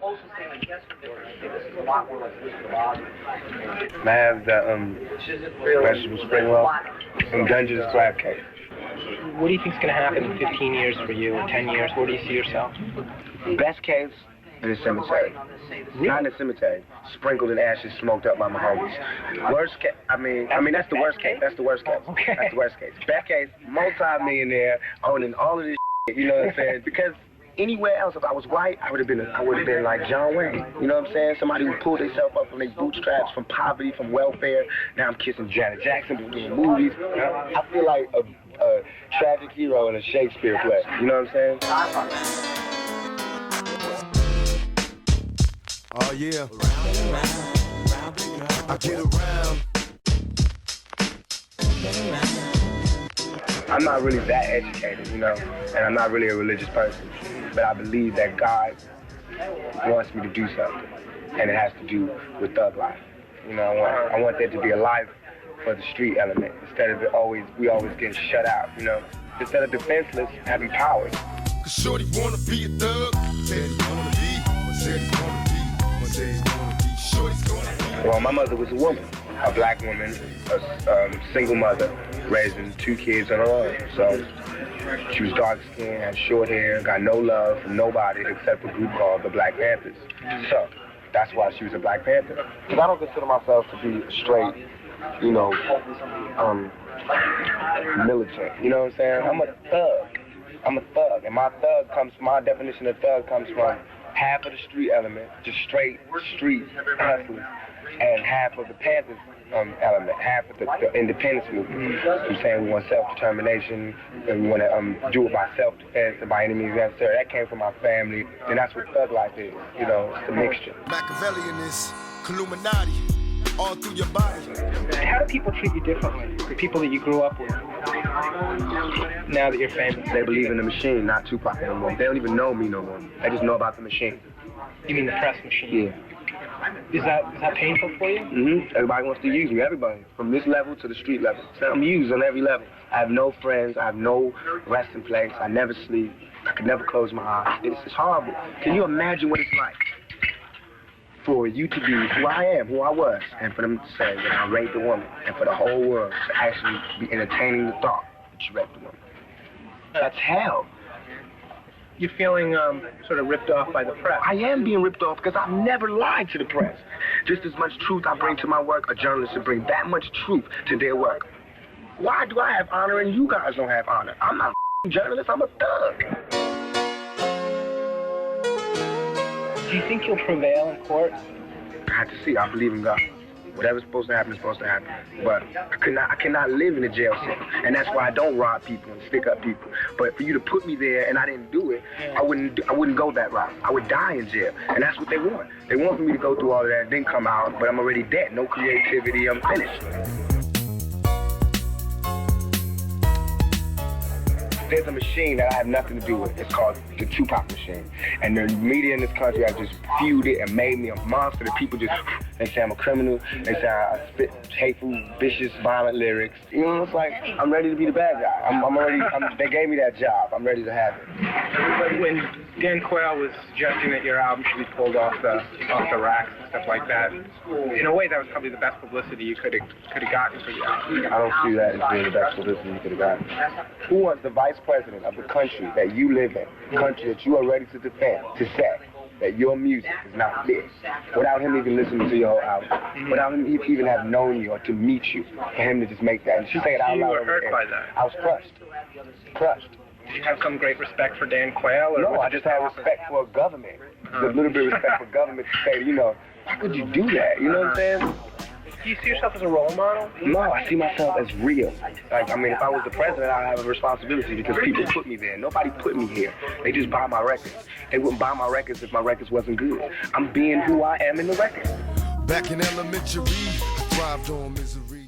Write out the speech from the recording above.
I have the vegetable spring roll and Dungeness crab cake. What do you think is going to happen in 15 years for you, or 10 years? Where do you see yourself? Best case in the cemetery. Not in the cemetery. Sprinkled in ashes, smoked up by my homies. Worst case, I mean that's the worst case. That's the worst case. Okay. That's the worst case. Best case, multi-millionaire, owning all of this shit, you know what I'm saying? Because anywhere else, if I was white, I would have been like John Wayne. You know what I'm saying? Somebody who pulled themselves up from their bootstraps, from poverty, from welfare. Now I'm kissing Janet Jackson, doing movies. I feel like a tragic hero in a Shakespeare play. You know what I'm saying? Oh yeah. I get around. I'm not really that educated, you know, and I'm not really a religious person, but I believe that God wants me to do something, and it has to do with thug life. You know, I want there to be a life for the street element, instead of we always getting shut out, you know, instead of defenseless, having power. Cause shorty wanna be a thug, said he wanna be, said he wanna be, said he wanna be, shorty's gonna be. Well, my mother was a woman, a black woman, a single mother, raising 2 kids on her own. So she was dark-skinned, had short hair, got no love from nobody except a group called the Black Panthers. So that's why she was a Black Panther. Because I don't consider myself to be straight, you know, militant. You know what I'm saying? I'm a thug. I'm a thug. And my definition of thug comes from half of the street element, just straight street hustlers, and half of the Panthers element, half of the independence movement. I'm saying we want self-determination, and we want to do it by self-defense and by any means necessary. That came from my family, and that's what thug life is. You know, it's the mixture. Machiavellian is Illuminati all through your body. How do people treat you differently? The people that you grew up with, now that you're famous? They believe in the machine, not Tupac no more. They don't even know me no more. They just know about the machine. You mean the press machine? Yeah. Is that painful for you? Mm-hmm. Everybody wants to use me, everybody. From this level to the street level. So I'm used on every level. I have no friends, I have no resting place, I never sleep, I could never close my eyes. It's horrible. Can you imagine what it's like for you to be who I am, who I was, and for them to say that I raped a woman, and for the whole world to actually be entertaining the thought that you raped a woman? That's hell. You're feeling sort of ripped off by the press. I am being ripped off because I've never lied to the press. Just as much truth I bring to my work, a journalist should bring that much truth to their work. Why do I have honor and you guys don't have honor? I'm not a journalist, I'm a thug. Do you think you'll prevail in court? I have to see. I believe in God. Whatever's supposed to happen is supposed to happen. But I cannot live in a jail cell. And that's why I don't rob people and stick up people. But for you to put me there and I didn't do it, I wouldn't go that route. I would die in jail. And that's what they want. They want for me to go through all of that, then come out, but I'm already dead. No creativity, I'm finished. There's a machine that I have nothing to do with. It's called the Tupac machine. And the media in this country have just viewed it and made me a monster. The people just, they say I'm a criminal. They say I spit hateful, vicious, violent lyrics. You know, it's like, I'm ready to be the bad guy. They gave me that job. I'm ready to have it. When Dan Quayle was suggesting that your album should be pulled off the racks and stuff like that, in a way that was probably the best publicity you could have gotten for your album. I don't see that as being the best publicity you could have gotten. Who wants the vice president of the country that you live in, the country that you are ready to defend, to say that your music is not fit, without him even listening to your whole album, without him even have known you or to meet you, for him to just make that and say it out loud? You were hurt by that. I was crushed. Did you have some great respect for Dan Quayle? Or no, I just had respect for a government. A little bit of respect for government to say, you know, how could you do that? You know what I'm saying? Do you see yourself as a role model? No, I see myself as real. Like, I mean, if I was the president, I'd have a responsibility because people put me there. Nobody put me here. They just buy my records. They wouldn't buy my records if my records wasn't good. I'm being who I am in the record. Back in elementary, I thrived on misery.